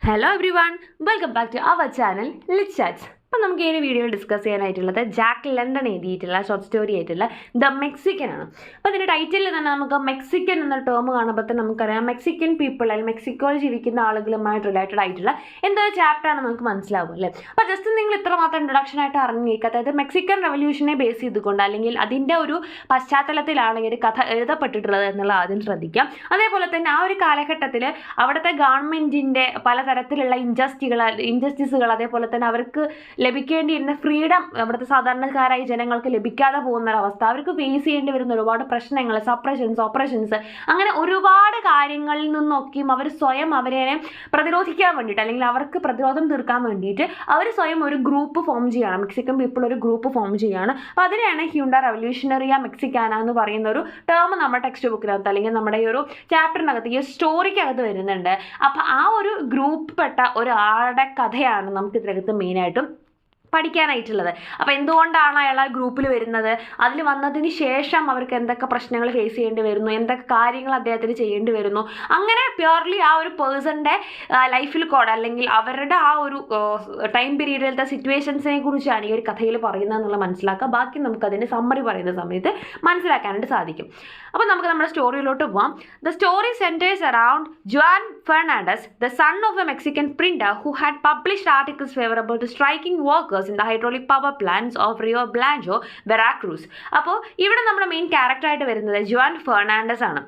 Hello everyone, welcome back to our channel Lit Chats. അപ്പോൾ നമുക്ക് ഈ വീഡിയോയിൽ ഡിസ്കസ് ചെയ്യാനായിട്ടുള്ളത് ജാക്ക് ലണ്ടൻ എഴുതിയിട്ടുള്ള ഷോർട്ട് സ്റ്റോറി ആയിട്ടുള്ള ദ മെക്സിക്കൻ ആണ്. അപ്പോൾ അതിൻ്റെ ടൈറ്റിലിൽ തന്നെ നമുക്ക് മെക്സിക്കൻ എന്ന ടേം കാണുമ്പോൾ തന്നെ നമുക്കറിയാം മെക്സിക്കൻ പീപ്പിൾ അല്ലെങ്കിൽ മെക്സിക്കോയിൽ ജീവിക്കുന്ന ആളുകളുമായിട്ട് റിലേറ്റഡ് ആയിട്ടുള്ള എന്തൊരു ചാപ്റ്ററാണ് നമുക്ക് മനസ്സിലാവും അല്ലേ. അപ്പോൾ ജസ്റ്റ് നിങ്ങൾ ഇത്ര മാത്രം ഇൻട്രൊഡക്ഷൻ ആയിട്ട് അറിഞ്ഞേക്കുക. അതായത് മെക്സിക്കൻ റവല്യൂഷനെ ബേസ് ചെയ്തുകൊണ്ട് അല്ലെങ്കിൽ അതിൻ്റെ ഒരു പശ്ചാത്തലത്തിലാണ് ഈ ഒരു കഥ എഴുതപ്പെട്ടിട്ടുള്ളത് എന്നുള്ള ആദ്യം ശ്രദ്ധിക്കാം. അതേപോലെ തന്നെ ആ ഒരു കാലഘട്ടത്തിൽ അവിടുത്തെ ഗവൺമെൻറ്റിൻ്റെ പലതരത്തിലുള്ള ഇൻജസ്റ്റിസുകൾ അതേപോലെ തന്നെ അവർക്ക് ലഭിക്കേണ്ടിയിരുന്ന ഫ്രീഡം അവിടുത്തെ സാധാരണക്കാരായ ജനങ്ങൾക്ക് ലഭിക്കാതെ പോകുന്നൊരവസ്ഥ, അവർക്ക് ഫേസ് ചെയ്യേണ്ടി വരുന്ന ഒരുപാട് പ്രശ്നങ്ങൾ, ഓപ്പറേഷൻസ് അങ്ങനെ ഒരുപാട് കാര്യങ്ങളിൽ നിന്നൊക്കെയും അവർ സ്വയം അവരെ പ്രതിരോധിക്കാൻ വേണ്ടിയിട്ട് അല്ലെങ്കിൽ അവർക്ക് പ്രതിരോധം തീർക്കാൻ വേണ്ടിയിട്ട് അവർ സ്വയം ഒരു ഗ്രൂപ്പ് ഫോം ചെയ്യുകയാണ്. മെക്സിക്കൻ പീപ്പിൾ ഒരു ഗ്രൂപ്പ് ഫോം ചെയ്യുകയാണ്. അപ്പോൾ അതിനെയാണ് ഹ്യൂണ്ട റവല്യൂഷണറിയ മെക്സിക്കാന എന്ന് പറയുന്ന ഒരു ടേം നമ്മുടെ ടെക്സ്റ്റ് ബുക്കിനകത്ത് അല്ലെങ്കിൽ നമ്മുടെ ഈ ഒരു ചാപ്റ്ററിനകത്ത് ഈ സ്റ്റോറിക്കകത്ത് വരുന്നുണ്ട്. അപ്പോൾ ആ ഒരു ഗ്രൂപ്പ് പെട്ട ഒരാളുടെ കഥയാണ് നമുക്ക് ഇതിനകത്ത് മെയിനായിട്ടും പഠിക്കാനായിട്ടുള്ളത്. അപ്പോൾ എന്തുകൊണ്ടാണ് അയാൾ ആ ഗ്രൂപ്പിൽ വരുന്നത്, അതിൽ വന്നതിന് ശേഷം അവർക്ക് എന്തൊക്കെ പ്രശ്നങ്ങൾ ഫേസ് ചെയ്യേണ്ടി വരുന്നു, എന്തൊക്കെ കാര്യങ്ങൾ അദ്ദേഹത്തിന് ചെയ്യേണ്ടി വരുന്നു, അങ്ങനെ പ്യുവർലി ആ ഒരു പേഴ്സണിൻ്റെ ലൈഫിൽ കൂടെ അല്ലെങ്കിൽ അവരുടെ ആ ഒരു ടൈം പീരീഡിലത്തെ സിറ്റുവേഷൻസിനെ കുറിച്ചാണ് ഈ ഒരു കഥയിൽ പറയുന്നത് എന്നുള്ളത് മനസ്സിലാക്കുക. ബാക്കി നമുക്കതിൻ്റെ സമ്മറി പറയുന്ന സമയത്ത് മനസ്സിലാക്കാനായിട്ട് സാധിക്കും. അപ്പോൾ നമുക്ക് നമ്മുടെ സ്റ്റോറിയിലോട്ട് പോവാം. The story centres around Juan Fernandez, the son of a Mexican printer who had published articles favourable to striking workers in the hydraulic power plants of Rio Blanco, Veracruz. അപ്പോൾ ഇവിടെ നമ്മുടെ മെയിൻ ക്യാരക്ടറായിട്ട് വരുന്നത് ജുവാൻ ഫെർണാണ്ടസ് ആണ്.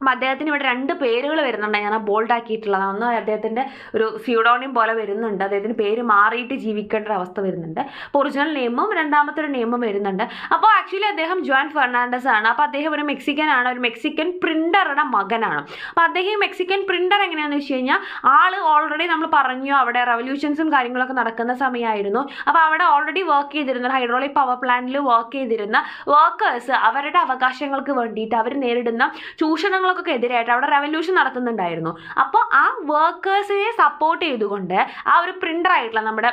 അപ്പം അദ്ദേഹത്തിന് ഇവിടെ 2 പേരുകൾ വരുന്നുണ്ട്. ഞാൻ ബോൾഡ് ആക്കിയിട്ടുള്ളതാണ്. ഒന്ന് അദ്ദേഹത്തിൻ്റെ ഒരു സ്യൂഡോണിയം പോലെ വരുന്നുണ്ട്, അദ്ദേഹത്തിന് പേര് മാറിയിട്ട് ജീവിക്കേണ്ട ഒരു അവസ്ഥ വരുന്നുണ്ട്. അപ്പോൾ ഒറിജിനൽ നെയിമും രണ്ടാമത്തെ ഒരു നെയിമും വരുന്നുണ്ട്. അപ്പോൾ ആക്ച്വലി അദ്ദേഹം ജുവാൻ ഫെർണാണ്ടസ് ആണ്. അപ്പോൾ അദ്ദേഹം ഒരു മെക്സിക്കൻ ആണ്, ഒരു മെക്സിക്കൻ പ്രിൻ്ററുടെ മകനാണ്. അപ്പോൾ അദ്ദേഹം മെക്സിക്കൻ പ്രിൻ്റർ എങ്ങനെയാണെന്ന് വെച്ച് കഴിഞ്ഞാൽ ആൾ ഓൾറെഡി നമ്മൾ പറഞ്ഞു അവിടെ റവല്യൂഷൻസും കാര്യങ്ങളൊക്കെ നടക്കുന്ന സമയമായിരുന്നു. അപ്പോൾ അവിടെ ഓൾറെഡി വർക്ക് ചെയ്തിരുന്ന ഹൈഡ്രോളിക് പവർ പ്ലാന്റിൽ വർക്ക് ചെയ്തിരുന്ന വർക്കേഴ്സ് അവരുടെ അവകാശങ്ങൾക്ക് വേണ്ടിയിട്ട് അവർ നേരിടുന്ന ചൂഷണങ്ങൾ എതിരായിട്ട് അവിടെ റെവല്യൂഷൻ നടത്തുന്നുണ്ടായിരുന്നു. അപ്പോൾ ആ വർക്കേഴ്സിനെ സപ്പോർട്ട് ചെയ്തുകൊണ്ട് ആ ഒരു പ്രിൻ്റർ ആയിട്ടുള്ള നമ്മുടെ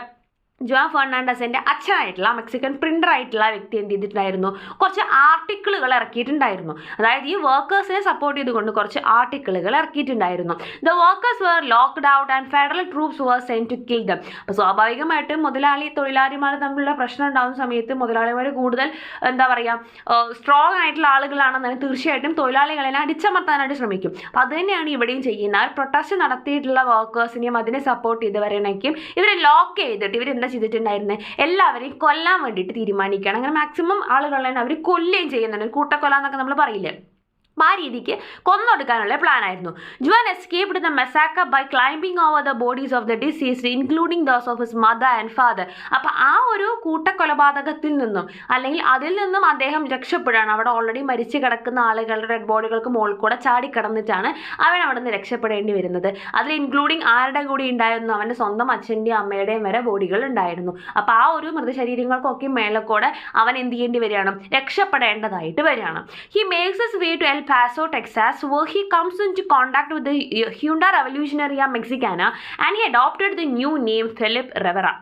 ജുവാൻ ഫെർണാണ്ടസിൻ്റെ അച്ഛനായിട്ടുള്ള മെക്സിക്കൻ പ്രിൻ്റർ ആയിട്ടുള്ള വ്യക്തി എന്ത് ചെയ്തിട്ടുണ്ടായിരുന്നു, കുറച്ച് ആർട്ടിക്കിളുകൾ ഇറക്കിയിട്ടുണ്ടായിരുന്നു. അതായത് ഈ വർക്കേഴ്സിനെ സപ്പോർട്ട് ചെയ്തുകൊണ്ട് കുറച്ച് ആർട്ടിക്കിളുകൾ ഇറക്കിയിട്ടുണ്ടായിരുന്നു. The workers were locked out and federal troops were sent to kill them. അപ്പോൾ സ്വാഭാവികമായിട്ടും തൊഴിലാളിമാർ തമ്മിലുള്ള പ്രശ്നം ഉണ്ടാകുന്ന സമയത്ത് മുതലാളിമാർ കൂടുതൽ എന്താ പറയുക സ്ട്രോങ് ആയിട്ടുള്ള ആളുകളാണെന്ന് തീർച്ചയായിട്ടും തൊഴിലാളികളെ അടിച്ചമർത്താനായിട്ട് ശ്രമിക്കും. അപ്പോൾ അത് തന്നെയാണ് ഇവിടെയും ചെയ്യുന്നത്. പ്രൊട്ടസ്റ്റ് നടത്തിയിട്ടുള്ള വർക്കേഴ്സിനെയും അതിനെ സപ്പോർട്ട് ചെയ്തവരേക്കും ഇവരെ ലോക്ക് ചെയ്തിട്ട് ഇവരെന്താ ചെയ്തിട്ടുണ്ടായിരുന്നത്, എല്ലാവരെയും കൊല്ലാൻ വേണ്ടിയിട്ട് തീരുമാനിക്കുകയാണ്. അങ്ങനെ മാക്സിമം ആളുകളെ അവർ കൊല്ലുകയും ചെയ്യുന്നുണ്ട്. കൂട്ടക്കൊല എന്നൊക്കെ നമ്മൾ പറയില്ലേ, ആ രീതിക്ക് കൊന്നൊടുക്കാനുള്ള പ്ലാൻ ആയിരുന്നു. Juan escaped the massacre by climbing over the bodies of the deceased including those of his mother and father. അപ്പോൾ ആ ഒരു കൂട്ടക്കൊലപാതകത്തിൽ നിന്നും അല്ലെങ്കിൽ അതിൽ നിന്നും അദ്ദേഹം രക്ഷപ്പെടുകയാണ്. അവിടെ ഓൾറെഡി മരിച്ചു കിടക്കുന്ന ആളുകളുടെ ഡെഡ് ബോഡികൾക്ക് മുകളിൽ കൂടെ ചാടിക്കടന്നിട്ടാണ് അവൻ അവിടെ നിന്ന് രക്ഷപ്പെടേണ്ടി വരുന്നത്. അതിൽ ഇൻക്ലൂഡിങ് ആരുടെ കൂടി ഉണ്ടായിരുന്നു, അവൻ്റെ സ്വന്തം അച്ഛൻ്റെയും അമ്മയുടെയും വരെ ബോഡികൾ ഉണ്ടായിരുന്നു. അപ്പോൾ ആ ഒരു മൃതശരീരങ്ങൾക്കൊക്കെ മേലക്കൂടെ അവൻ എന്ത് ചെയ്യേണ്ടി വരികയാണ്, രക്ഷപ്പെടേണ്ടതായിട്ട് വരികയാണ്. He makes his way to el Paso, Texas, where he comes into contact with the Junta Revolucionaria Mexicana and he adopted the new name Philip Rivera.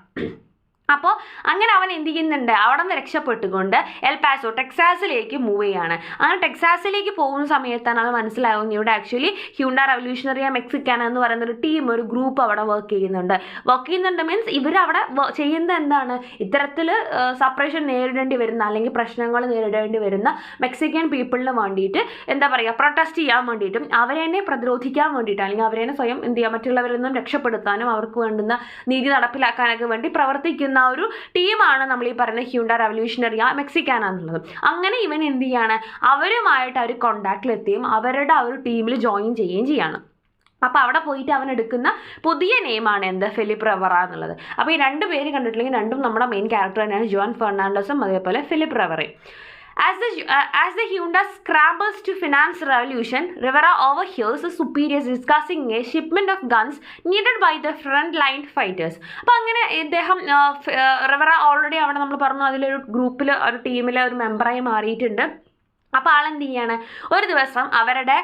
അപ്പോൾ അങ്ങനെ അവൻ എന്ത് ചെയ്യുന്നുണ്ട്, അവിടെ നിന്ന് രക്ഷപ്പെട്ടുകൊണ്ട് എൽ പാസോ ടെക്സാസിലേക്ക് മൂവ് ചെയ്യാണ്. അങ്ങനെ ടെക്സാസിലേക്ക് പോകുന്ന സമയത്താണ് അത് മനസ്സിലാകുന്നത് ഇവിടെ ആക്ച്വലി ഹ്യൂണ്ട റവല്യൂഷണറിയ മെക്സിക്കാന എന്ന് പറയുന്ന ഒരു ടീം, ഒരു ഗ്രൂപ്പ് അവിടെ വർക്ക് ചെയ്യുന്നുണ്ട് മീൻസ് ഇവരവിടെ ചെയ്യുന്നത് എന്താണ്, ഇത്തരത്തിൽ സപ്പറേഷൻ നേരിടേണ്ടി വരുന്ന അല്ലെങ്കിൽ പ്രശ്നങ്ങൾ നേരിടേണ്ടി വരുന്ന മെക്സിക്കൻ പീപ്പിളിന് വേണ്ടിയിട്ട് എന്താ പറയുക പ്രൊട്ടസ്റ്റ് ചെയ്യാൻ വേണ്ടിയിട്ടും അവരെ പ്രതിരോധിക്കാൻ വേണ്ടിയിട്ട് അല്ലെങ്കിൽ അവരെ സ്വയം എന്ത് ചെയ്യുക മറ്റുള്ളവരിൽ നിന്നും രക്ഷപ്പെടുത്താനും അവർക്ക് വേണ്ടുന്ന നീതി നടപ്പിലാക്കാനൊക്കെ വേണ്ടി പ്രവർത്തിക്കുന്ന ഒരു ടീമാണ് നമ്മൾ ഈ പറയുന്ന ഹ്യൂണ്ട റവല്യൂഷണറിയ മെക്സിക്കാന എന്നുള്ളത്. അങ്ങനെ ഇവൻ എന്ത് ചെയ്യാണ്, അവരുമായിട്ട് അവർ കോണ്ടാക്റ്റിലെത്തുകയും അവരുടെ ആ ഒരു ടീമിൽ ജോയിൻ ചെയ്യുകയും ചെയ്യാണ്. അപ്പോൾ അവിടെ പോയിട്ട് അവൻ എടുക്കുന്ന പുതിയ നെയിമാണ് എന്ത്, ഫിലിപ്പ് റെവറ എന്നുള്ളത്. അപ്പോൾ ഈ 2 പേര് കണ്ടിട്ടില്ലെങ്കിൽ രണ്ടും നമ്മുടെ മെയിൻ ക്യാരക്ടർ തന്നെയാണ്, ജുവാൻ ഫെർണാണ്ടസും അതേപോലെ Philip റെവറയും. As the Junta scrambles to finance revolution, Rivera overhears the superiors discussing a shipment of guns needed by the front-line fighters. അപ്പോൾ അങ്ങനെ ഇദ്ദേഹം റിവറ ഓൾറെഡി അവിടെ നമ്മൾ പറഞ്ഞു അതിലൊരു ഗ്രൂപ്പിൽ ഒരു ടീമിലെ ഒരു മെമ്പറായി മാറിയിട്ടുണ്ട്. അപ്പോൾ ആളെന്ത് ചെയ്യാണ്, ഒരു ദിവസം അവരുടെ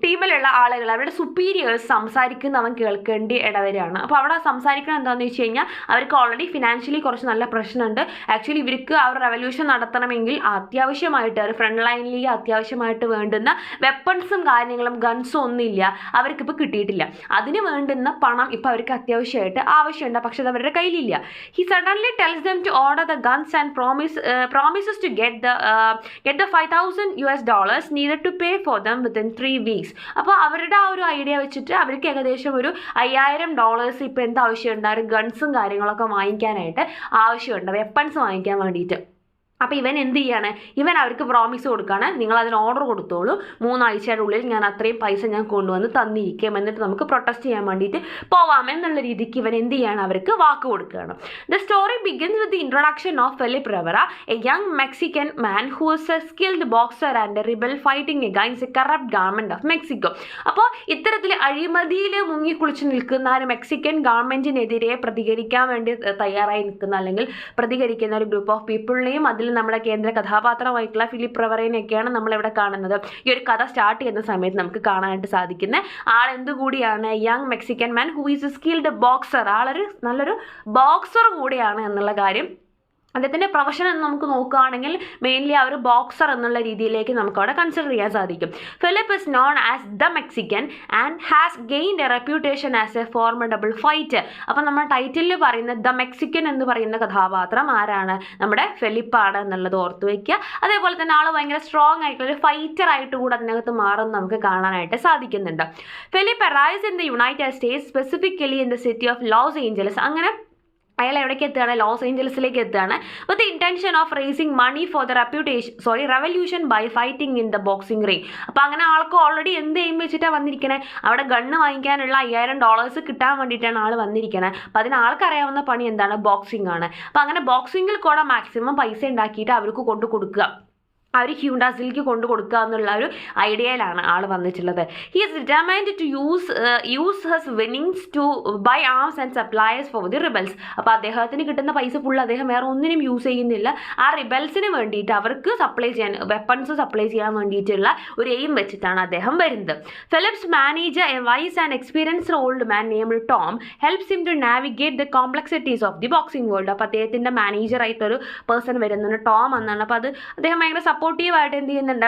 ടീമിലുള്ള ആളുകൾ, അവരുടെ സുപ്പീരിയേഴ്സ് സംസാരിക്കുന്ന അവൻ കേൾക്കേണ്ടി ഇടവരികയാണ്. അപ്പോൾ അവിടെ സംസാരിക്കണം എന്താണെന്ന് വെച്ച് കഴിഞ്ഞാൽ അവർക്ക് ഓൾറെഡി ഫിനാൻഷ്യലി കുറച്ച് നല്ല പ്രശ്നമുണ്ട്. ആക്ച്വലി ഇവർക്ക് ആ ഒരു റെവല്യൂഷൻ നടത്തണമെങ്കിൽ അത്യാവശ്യമായിട്ട് ഒരു ഫ്രണ്ട് ലൈനിലേക്ക് അത്യാവശ്യമായിട്ട് വേണ്ടുന്ന വെപ്പൺസും കാര്യങ്ങളും ഗൺസും ഒന്നുമില്ല, അവർക്കിപ്പോൾ കിട്ടിയിട്ടില്ല. അതിന് വേണ്ടുന്ന പണം ഇപ്പോൾ അവർക്ക് അത്യാവശ്യമായിട്ട് ആവശ്യമുണ്ട്, പക്ഷെ അത് അവരുടെ കയ്യിലില്ല. He suddenly tells them to order the guns and promises to get the $5,000 needed to pay for them within 3 weeks. അപ്പോൾ അവരുടെ ആ ഒരു ഐഡിയ വെച്ചിട്ട് അവർക്ക് ഏകദേശം ഒരു $5,000 ഇപ്പോൾ എന്താവശ്യമുണ്ടായിരുന്നു, ഗൺസും കാര്യങ്ങളൊക്കെ വാങ്ങിക്കാനായിട്ട് ആവശ്യമുണ്ട്, വെപ്പൺസ് വാങ്ങിക്കാൻ വേണ്ടിയിട്ട്. അപ്പോൾ ഇവൻ എന്ത് ചെയ്യാണ്, ഇവൻ അവർക്ക് പ്രോമിസ് കൊടുക്കുകയാണ്, നിങ്ങൾ അതിന് ഓർഡർ കൊടുത്തോളൂ, 3 ആഴ്ചയുടെ ഉള്ളിൽ ഞാൻ അത്രയും പൈസ ഞാൻ കൊണ്ടുവന്ന് തന്നിരിക്കും, എന്നിട്ട് നമുക്ക് പ്രൊട്ടസ്റ്റ് ചെയ്യാൻ വേണ്ടിയിട്ട് പോവാമെന്നുള്ള രീതിക്ക് ഇവൻ എന്ത് ചെയ്യാണ്, അവർക്ക് വാക്ക് കൊടുക്കുകയാണ്. The story begins with the introduction of Felipe Riviera, A young Mexican man who is a skilled boxer and A rebel fighting against A corrupt government of Mexico. അപ്പോൾ ഇത്തരത്തിൽ അഴിമതിയിൽ മുങ്ങിക്കുളിച്ച് നിൽക്കുന്ന ഒരു മെക്സിക്കൻ ഗവൺമെൻറ്റിനെതിരെ പ്രതികരിക്കാൻ വേണ്ടി തയ്യാറായി നിൽക്കുന്ന അല്ലെങ്കിൽ പ്രതികരിക്കുന്ന ഒരു ഗ്രൂപ്പ് ഓഫ് പീപ്പിളിനെയും അതിൽ നമ്മുടെ കേന്ദ്ര കഥാപാത്രമായിട്ടുള്ള ഫിലിപ്പ് റിവേറയെയൊക്കെയാണ് നമ്മളിവിടെ കാണുന്നത്. ഈ ഒരു കഥ സ്റ്റാർട്ട് ചെയ്യുന്ന സമയത്ത് നമുക്ക് കാണാനായിട്ട് സാധിക്കുന്നത് ആളെന്തുകൂടിയാണ്, young Mexican man who is a skilled boxer, ആളൊരു നല്ലൊരു ബോക്സർ കൂടിയാണ് എന്നുള്ള കാര്യം. അദ്ദേഹത്തിൻ്റെ പ്രൊഫഷൻ എന്ന് നമുക്ക് നോക്കുകയാണെങ്കിൽ മെയിൻലി ആ ഒരു ബോക്സർ എന്നുള്ള രീതിയിലേക്ക് നമുക്ക് അവിടെ കൺസിഡർ ചെയ്യാൻ സാധിക്കും. Philip is known as the Mexican and has gained a reputation as a formidable fighter. അപ്പോൾ നമ്മൾ ടൈറ്റിലിൽ പറയുന്ന ദ മെക്സിക്കൻ എന്ന് പറയുന്ന കഥാപാത്രം ആരാണ്, നമ്മുടെ ഫിലിപ്പാണ് എന്നുള്ളത് ഓർത്ത് വയ്ക്കുക. അതേപോലെ തന്നെ ആൾ ഭയങ്കര സ്ട്രോങ് ആയിട്ടുള്ള ഒരു ഫൈറ്റർ ആയിട്ട് കൂടെ അതിനകത്ത് മാറും നമുക്ക് കാണാനായിട്ട് സാധിക്കുന്നുണ്ട്. Philip arrives in the United States, specifically in the city of Los Angeles. അങ്ങനെ അയാൾ എവിടേക്ക് എത്തുകയാണ്, ലോസ് ഏഞ്ചലസിലേക്ക് എത്തുകയാണ്. With the intention of raising money for the revolution by fighting in the boxing ring. അപ്പോൾ അങ്ങനെ ആൾക്ക് ഓൾറെഡി എന്ത് എയിം വെച്ചിട്ടാണ് വന്നിരിക്കണേ, അവിടെ ഗണ്ണ് വാങ്ങിക്കാനുള്ള $5,000 കിട്ടാൻ വേണ്ടിയിട്ടാണ് ആൾ വന്നിരിക്കണേ. അപ്പോൾ അതിന് ആൾക്കറിയാവുന്ന പണി എന്താണ്, ബോക്സിംഗ് ആണ്. അപ്പോൾ അങ്ങനെ ബോക്സിങ്ങിൽ കൂടെ മാക്സിമം പൈസ ഉണ്ടാക്കിയിട്ട് അവർക്ക് കൊണ്ടു കൊടുക്കുക, ആ ഒരു ഹ്യൂണ്ടാസിലേക്ക് കൊണ്ടു കൊടുക്കുക എന്നുള്ള ഒരു ഐഡിയയിലാണ് ആൾ വന്നിട്ടുള്ളത്. He is determined to use his winnings to buy arms and supplies for the rebels. അപ്പോൾ അദ്ദേഹത്തിന് കിട്ടുന്ന പൈസ ഫുൾ അദ്ദേഹം വേറെ ഒന്നിനും യൂസ് ചെയ്യുന്നില്ല, ആ റിബൽസിന് വേണ്ടിയിട്ട് അവർക്ക് സപ്ലൈ ചെയ്യാൻ, വെപ്പൺസ് സപ്ലൈ ചെയ്യാൻ വേണ്ടിയിട്ടുള്ള ഒരു എയിം വെച്ചിട്ടാണ് അദ്ദേഹം വരുന്നത്. Philip's manager, a wise and experienced old man named Tom, helps him to navigate the complexities of the boxing world. അപ്പോൾ അദ്ദേഹത്തിൻ്റെ മാനേജറായിട്ടൊരു പേഴ്സൺ വരുന്നുണ്ട്, ടോം എന്നാണ്. അപ്പോൾ അത് അദ്ദേഹം ഭയങ്കര സപ്പോർട്ടീവായിട്ട് എന്ത് ചെയ്യുന്നുണ്ട്,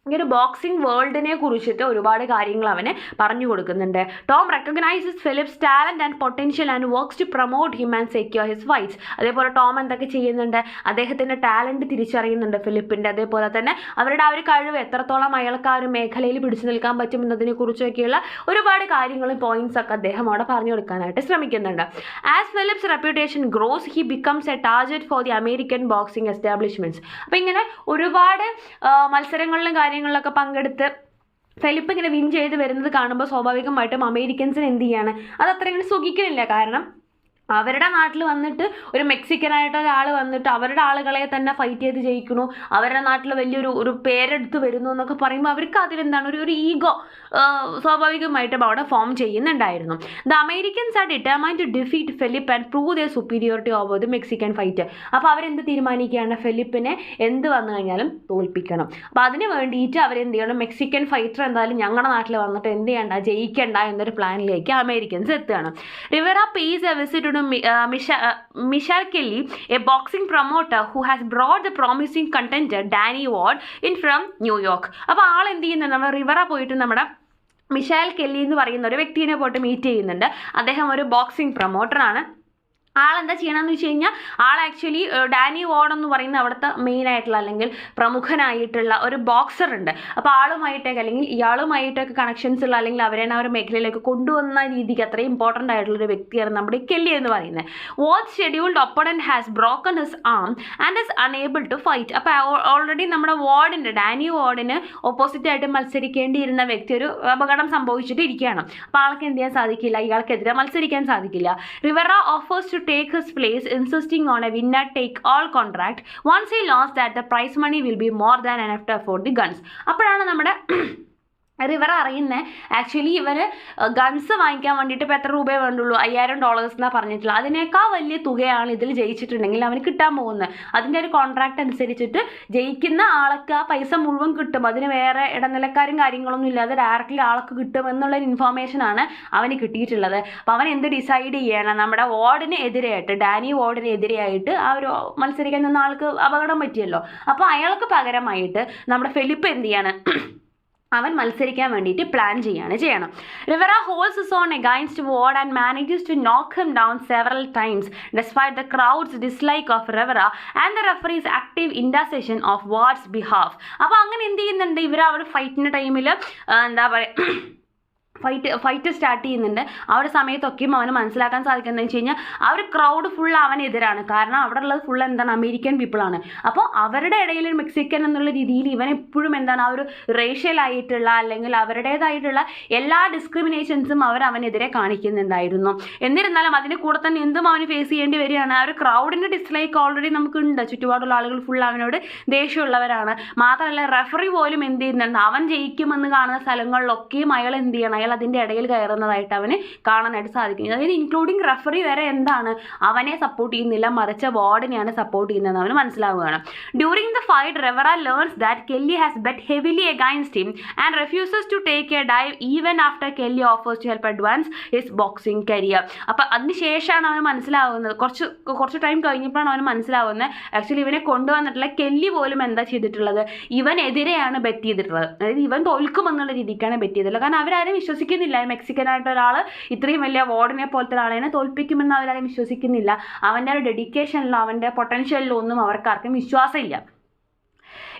ഈ ഒരു ബോക്സിംഗ് വേൾഡിനെ കുറിച്ചിട്ട് ഒരുപാട് കാര്യങ്ങൾ അവന് പറഞ്ഞു കൊടുക്കുന്നുണ്ട്. Tom recognizes Philip's talent and potential and works to promote him and secure his fights. അതേപോലെ ടോം എന്തൊക്കെ ചെയ്യുന്നുണ്ട്, അദ്ദേഹത്തിൻ്റെ ടാലൻറ്റ് തിരിച്ചറിയുന്നുണ്ട് ഫിലിപ്പിൻ്റെ. അതേപോലെ തന്നെ അവരുടെ ആ ഒരു കഴിവ് എത്രത്തോളം അയാൾക്ക് ആ ഒരു മേഖലയിൽ പിടിച്ചു നിൽക്കാൻ പറ്റും എന്നതിനെ കുറിച്ചൊക്കെയുള്ള ഒരുപാട് കാര്യങ്ങളും പോയിന്റ്സ് ഒക്കെ അദ്ദേഹം അവിടെ പറഞ്ഞു കൊടുക്കാനായിട്ട് ശ്രമിക്കുന്നുണ്ട്. As Philip's reputation grows he becomes a target for the American boxing establishments. അപ്പോൾ ഇങ്ങനെ ഒരുപാട് മത്സരങ്ങളിലും കാര്യങ്ങളിലൊക്കെ പങ്കെടുത്ത് ഫിലിപ്പ് ഇങ്ങനെ വിൻ ചെയ്ത് വരുന്നത് കാണുമ്പോൾ സ്വാഭാവികമായിട്ടും അമേരിക്കൻസിന് എന്ത് ചെയ്യാണ്, അത് അത്ര ഇങ്ങനെ സുഖിക്കുന്നില്ല. കാരണം അവരുടെ നാട്ടിൽ വന്നിട്ട് ഒരു മെക്സിക്കനായിട്ട് ഒരാൾ വന്നിട്ട് അവരുടെ ആളുകളെ തന്നെ ഫൈറ്റ് ചെയ്ത് ജയിക്കണു, അവരുടെ നാട്ടിൽ വലിയൊരു പേരെടുത്ത് വരുന്നു എന്നൊക്കെ പറയുമ്പോൾ അവർക്ക് അതിലെന്താണ് ഒരു ഈഗോ സ്വാഭാവികമായിട്ടും അവിടെ ഫോം ചെയ്യുന്നുണ്ടായിരുന്നു. The Americans are determined to defeat Philip and prove the superiority over the Mexican fighter. അപ്പോൾ അവരെന്ത് തീരുമാനിക്കുകയാണ്, ഫിലിപ്പിനെ എന്ത് വന്നു കഴിഞ്ഞാലും തോൽപ്പിക്കണം. അപ്പോൾ അതിന് വേണ്ടിയിട്ട് അവരെന്ത് ചെയ്യണം, മെക്സിക്കൻ ഫൈറ്റർ എന്തായാലും ഞങ്ങളുടെ നാട്ടിൽ വന്നിട്ട് എന്ത് ചെയ്യണ്ട, ജയിക്കണ്ട എന്നൊരു പ്ലാനിലേക്ക് അമേരിക്കൻസ് എത്തുകയാണ്. Riviera pace A visit Michelle Kelly, a boxing promoter who has brought the promising contender Danny Ward in from New York. അപ്പോൾ ആൾ എന്ത് ചെയ്യുന്നുണ്ട്, നമ്മൾ റിവറ പോയിട്ട് നമ്മുടെ മിഷേൽ കെല്ലി എന്ന് പറയുന്ന ഒരു വ്യക്തിനെ പോയിട്ട് മീറ്റ് ചെയ്യുന്നുണ്ട്. അദ്ദേഹം ഒരു ബോക്സിംഗ് പ്രൊമോട്ടറാണ്. ആളെന്താ ചെയ്യണമെന്ന് വെച്ച് കഴിഞ്ഞാൽ ആൾ ആക്ച്വലി ഡാനി വാർഡ് എന്ന് പറയുന്ന അവിടുത്തെ മെയിനായിട്ടുള്ള അല്ലെങ്കിൽ പ്രമുഖനായിട്ടുള്ള ഒരു ബോക്സർ ഉണ്ട്. അപ്പോൾ ആളുമായിട്ടൊക്കെ അല്ലെങ്കിൽ ഇയാളുമായിട്ടൊക്കെ കണക്ഷൻസ് ഉള്ള അല്ലെങ്കിൽ അവരെ ആ ഒരു മേഖലയിലേക്ക് കൊണ്ടുവന്ന രീതിക്ക് അത്രയും ഇമ്പോർട്ടൻ്റ് ആയിട്ടുള്ളൊരു വ്യക്തിയാണ് നമ്മുടെ കെല്ലി എന്ന് പറയുന്നത്. Watch scheduled opponent has broken his arm and is unable to fight. അപ്പോൾ ഓൾറെഡി നമ്മുടെ വാർഡിൻ്റെ ഡാനി വാർഡിന് ഓപ്പോസിറ്റായിട്ട് മത്സരിക്കേണ്ടിയിരുന്ന വ്യക്തി ഒരു അപകടം സംഭവിച്ചിട്ട് ഇരിക്കുകയാണ്. അപ്പോൾ ആൾക്ക് എന്ത് ചെയ്യാൻ സാധിക്കില്ല, ഇയാൾക്കെതിരെ മത്സരിക്കാൻ സാധിക്കില്ല. Rivera offers to take his place, insisting on a winner-take-all contract. Once he lost that, the prize money will be more than enough to afford the guns. അപ്പോഴാണ് നമ്മുടെ ഇവർ അറിയുന്നത് ആക്ച്വലി ഇവർ ഗൺസ് വാങ്ങിക്കാൻ വേണ്ടിയിട്ട് ഇപ്പോൾ എത്ര രൂപയെ വേണ്ടുള്ളൂ, $5000 എന്നാണ് പറഞ്ഞിട്ടുള്ളത്. അതിനേക്കാൾ വലിയ തുകയാണ് ഇതിൽ ജയിച്ചിട്ടുണ്ടെങ്കിൽ അവന് കിട്ടാൻ പോകുന്നത്. അതിൻ്റെ ഒരു കോൺട്രാക്ട് അനുസരിച്ചിട്ട് ജയിക്കുന്ന ആൾക്ക് ആ പൈസ മുഴുവൻ കിട്ടും. അതിന് വേറെ ഇടനിലക്കാരും കാര്യങ്ങളൊന്നും ഇല്ലാതെ ഡയറക്റ്റ്ലി ആൾക്ക് കിട്ടും എന്നുള്ളൊരു ഇൻഫോർമേഷനാണ് അവന് കിട്ടിയിട്ടുള്ളത്. അപ്പോൾ അവൻ എന്ത് ഡിസൈഡ് ചെയ്യണം, നമ്മുടെ വാർഡിന് എതിരെയായിട്ട്, ഡാനി വാർഡിന് എതിരെയായിട്ട് ആ ഒരു മത്സരിക്കാൻ നിന്ന ആൾക്ക് അപകടം പറ്റിയല്ലോ. അപ്പോൾ അയാൾക്ക് പകരമായിട്ട് നമ്മുടെ ഫിലിപ്പ് എന്ത് ചെയ്യാണ്, അവൻ മത്സരിക്കാൻ വേണ്ടിയിട്ട് പ്ലാൻ ചെയ്യണം. Rivera holds his own against Ward and manages to knock him down several times despite the crowd's dislike of Rivera and the referee's active intercession of Ward's behalf. അപ്പോൾ അങ്ങനെ എന്ത് ചെയ്യുന്നുണ്ട്, ഇവർ ആ ഒരു ഫൈറ്റിൻ്റെ ടൈമിൽ എന്താ പറയുക, ഫൈറ്റ് സ്റ്റാർട്ട് ചെയ്യുന്നുണ്ട്. ആ ഒരു സമയത്തൊക്കെയും അവന് മനസ്സിലാക്കാൻ സാധിക്കുന്നത് വെച്ച് കഴിഞ്ഞാൽ ആ ഒരു ക്രൗഡ് ഫുൾ അവനെതിരാണ്. കാരണം അവിടെ ഉള്ളത് ഫുൾ എന്താണ്, അമേരിക്കൻ പീപ്പിളാണ്. അപ്പോൾ അവരുടെ ഇടയിൽ ഒരു മെക്സിക്കൻ എന്നുള്ള രീതിയിൽ ഇവൻ എപ്പോഴും എന്താണ്, ആ ഒരു റേഷ്യലായിട്ടുള്ള അല്ലെങ്കിൽ അവരുടേതായിട്ടുള്ള എല്ലാ ഡിസ്ക്രിമിനേഷൻസും അവനെതിരെ കാണിക്കുന്നുണ്ടായിരുന്നു. എന്നിരുന്നാലും അതിൻ്റെ കൂടെ തന്നെ എന്തും അവന് ഫേസ് ചെയ്യേണ്ടി വരികയാണ്. ആ ഒരു ക്രൗഡിൻ്റെ ഡിസ്ലൈക്ക് ഓൾറെഡി നമുക്കുണ്ട്. ചുറ്റുപാടുള്ള ആളുകൾ ഫുൾ അവനോട് ദേഷ്യമുള്ളവരാണ്. മാത്രമല്ല റെഫറി പോലും എന്ത് ചെയ്യുന്നുണ്ട്, അവൻ ജയിക്കുമെന്ന് കാണുന്ന സ്ഥലങ്ങളിലൊക്കെയും അയാൾ എന്ത് ചെയ്യണം, അതിൻ്റെ ഇടയിൽ കയറുന്നതായിട്ട് അവന് കാണാനായിട്ട് സാധിക്കും. അതായത് ഇൻക്ലൂഡിങ് റെഫറി വരെ എന്താണ്, അവനെ സപ്പോർട്ട് ചെയ്യുന്നില്ല, മറിച്ച് വാർഡിനെയാണ് സപ്പോർട്ട് ചെയ്യുന്നതെന്ന് അവന് മനസ്സിലാവുകയാണ്. During the fight Rivera learns that Kelly has bet heavily against him and refuses to take a dive even after Kelly offers to help advance his boxing career. അപ്പം അതിന് ശേഷമാണ് അവന് മനസ്സിലാവുന്നത്, കുറച്ച് ടൈം കഴിഞ്ഞപ്പോഴാണ് അവന് മനസ്സിലാവുന്നത് ആക്ച്വലി ഇവനെ കൊണ്ടുവന്നിട്ടുള്ള കെല്ലി പോലും എന്താ ചെയ്തിട്ടുള്ളത്, ഇവനെതിരെയാണ് ബെറ്റ് ചെയ്തിട്ടുള്ളത്. അതായത് ഇവൻ തോൽക്കുമെന്നുള്ള രീതിക്കാണ് ബെറ്റ് ചെയ്തിട്ടുള്ളത്. കാരണം അവരാരും വിശ്വസിക്കുന്നില്ല, മെക്സിക്കനായിട്ട് ഒരാൾ ഇത്രയും വലിയ വാർഡിനെ പോലത്തെ ഒരാളെ തോൽപ്പിക്കുമെന്ന് അവരാരും വിശ്വസിക്കുന്നില്ല. അവൻ്റെ ഒരു ഡെഡിക്കേഷനിലോ അവൻ്റെ പൊട്ടൻഷ്യലിലോ ഒന്നും അവർക്കാർക്കും വിശ്വാസമില്ല.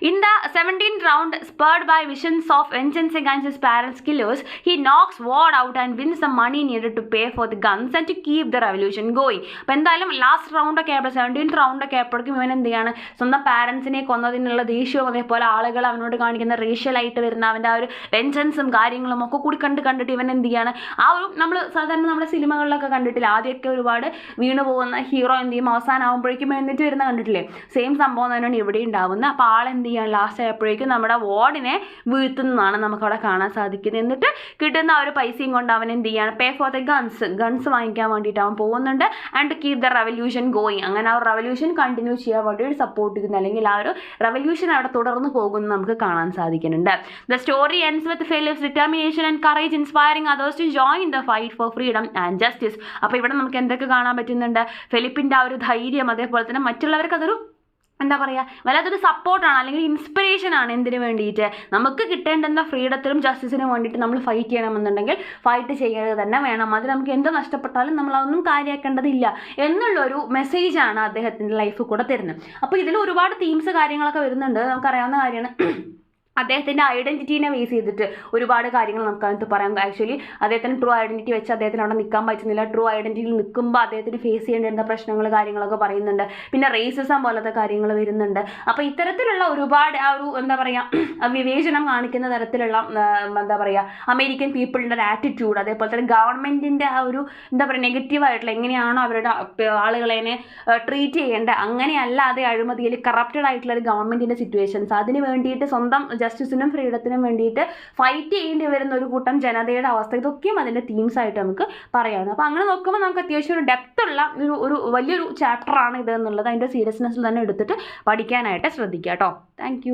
In the 17th round, spurred by visions of vengeance against his parents' killers, he knocks Ward out and wins the money needed to pay for the guns and to keep the revolution going. അപ്പോൾ എന്തായാലും last റൗണ്ടൊക്കെ ആയപ്പോൾ 17th റൗണ്ടൊക്കെ ആയപ്പോഴേക്കും ഇവൻ എന്ത് ചെയ്യാണ്, സ്വന്തം പാരൻസിനെ കൊന്നതിനുള്ള ദേഷ്യവും അതേപോലെ ആളുകൾ അവനോട് കാണിക്കുന്ന റേഷ്യലായിട്ട് വരുന്ന അവൻ്റെ ആ ഒരു വെഞ്ചൻസും കാര്യങ്ങളും ഒക്കെ കൂടി കണ്ടിട്ട് ഇവൻ എന്ത് ചെയ്യാണ്, ആ ഒരു നമ്മൾ സാധാരണ നമ്മുടെ സിനിമകളിലൊക്കെ കണ്ടിട്ടില്ല, ആദ്യമൊക്കെ ഒരുപാട് വീണ് പോകുന്ന ഹീറോ എന്ത് ചെയ്യും, അവസാനം ആകുമ്പോഴേക്കും എഴുന്നേറ്റ് വരുന്ന കണ്ടിട്ടില്ലേ, സെയിം സംഭവം തന്നെയാണ് ഇവിടെ ഉണ്ടാവുന്നത്. അപ്പോൾ ആളെന്ത് ചെയ്യാൻ ലാസ്റ്റ് ആയപ്പോഴേക്കും നമ്മുടെ വാർഡിനെ വീഴ്ത്തുന്നതാണ് നമുക്കവിടെ കാണാൻ സാധിക്കുന്നത്. എന്നിട്ട് കിട്ടുന്ന ആ ഒരു പൈസയും കൊണ്ട് അവൻ എന്ത് ചെയ്യാണ്, പേ ഫോർ ദ ഗൺസ് വാങ്ങിക്കാൻ വേണ്ടിയിട്ട് അവൻ പോകുന്നുണ്ട്. And to keep the revolution going, അങ്ങനെ ആ ഒരു റെവല്യൂഷൻ കണ്ടിന്യൂ ചെയ്യാൻ വേണ്ടി സപ്പോർട്ട് ചെയ്യുന്നു, അല്ലെങ്കിൽ ആ ഒരു റെവല്യൂഷൻ അവിടെ തുടർന്ന് പോകുന്നത് നമുക്ക് കാണാൻ സാധിക്കുന്നുണ്ട്. The story ends with Philip's determination and courage inspiring others to join the fight for freedom and justice. അപ്പോൾ ഇവിടെ നമുക്ക് എന്തൊക്കെ കാണാൻ പറ്റുന്നുണ്ട്, ഫിലിപ്പിൻ്റെ ആ ഒരു ധൈര്യം, അതേപോലെ തന്നെ മറ്റുള്ളവർക്ക് അതൊരു എന്താ പറയുക, വല്ലാത്തൊരു സപ്പോർട്ടാണ് അല്ലെങ്കിൽ ഇൻസ്പിറേഷനാണ്. എന്തിനു വേണ്ടിയിട്ട്, നമുക്ക് കിട്ടേണ്ടുന്ന ഫ്രീഡത്തിനും ജസ്റ്റിസിനും വേണ്ടിയിട്ട് നമ്മൾ ഫൈറ്റ് ചെയ്യണമെന്നുണ്ടെങ്കിൽ ഫൈറ്റ് ചെയ്യുക തന്നെ വേണം. അത് നമുക്ക് എന്ത് നഷ്ടപ്പെട്ടാലും നമ്മളതൊന്നും കാര്യമാക്കേണ്ടതില്ല എന്നുള്ളൊരു മെസ്സേജാണ് അദ്ദേഹത്തിൻ്റെ ലൈഫ് കൂടെ തരുന്നത്. അപ്പോൾ ഇതിൽ ഒരുപാട് തീംസ് കാര്യങ്ങളൊക്കെ വരുന്നുണ്ട്, നമുക്കറിയാവുന്ന കാര്യമാണ്. അദ്ദേഹത്തിൻ്റെ ഐഡൻറ്റിറ്റീനെ ബേസ് ചെയ്തിട്ട് ഒരുപാട് കാര്യങ്ങൾ നമുക്ക് അതിനകത്ത് പറയാം. ആക്ച്വലി അദ്ദേഹത്തിന് ട്രൂ ഐഡൻറ്റിറ്റി വെച്ച് അദ്ദേഹത്തിന് അവിടെ നിൽക്കാൻ പറ്റുന്നില്ല. ട്രൂ ഐഡൻറ്റിറ്റിയിൽ നിൽക്കുമ്പോൾ അദ്ദേഹത്തിന് ഫേസ് ചെയ്യേണ്ട പ്രശ്നങ്ങൾ കാര്യങ്ങളൊക്കെ പറയുന്നുണ്ട്. പിന്നെ റേസിസം പോലത്തെ കാര്യങ്ങൾ വരുന്നുണ്ട്. അപ്പോൾ ഇത്തരത്തിലുള്ള ഒരുപാട് ആ ഒരു എന്താ പറയുക വിവേചനം കാണിക്കുന്ന തരത്തിലുള്ള എന്താ പറയുക അമേരിക്കൻ പീപ്പിളിൻ്റെ ഒരു ആറ്റിറ്റ്യൂഡ്, അതേപോലെ തന്നെ ഗവൺമെൻറ്റിൻ്റെ ആ ഒരു എന്താ പറയുക നെഗറ്റീവായിട്ടുള്ള എങ്ങനെയാണോ അവരുടെ ആളുകളെ ട്രീറ്റ് ചെയ്യേണ്ടത്, അങ്ങനെയല്ലാതെ അഴിമതിയിൽ കറപ്റ്റഡ് ആയിട്ടുള്ള ഒരു ഗവൺമെൻറ്റിൻ്റെ സിറ്റുവേഷൻസ്, അതിന് വേണ്ടിയിട്ട് സ്വന്തം ജസ്റ്റിസിനും ഫ്രീഡത്തിനും വേണ്ടിയിട്ട് ഫൈറ്റ് ചെയ്യേണ്ടി വരുന്ന ഒരു കൂട്ടം ജനതയുടെ അവസ്ഥ, ഇതൊക്കെയും അതിൻ്റെ തീംസ് ആയിട്ട് നമുക്ക് പറയാവുന്നത്. അപ്പോൾ അങ്ങനെ നോക്കുമ്പോൾ നമുക്ക് അത്യാവശ്യം ഒരു ഡെപ്തുള്ള ഒരു വലിയൊരു ചാപ്റ്ററാണ് ഇത് എന്നുള്ളത് അതിൻ്റെ സീരിയസ്നെസ്സിൽ തന്നെ എടുത്തിട്ട് പഠിക്കാനായിട്ട് ശ്രദ്ധിക്കുക കേട്ടോ. താങ്ക്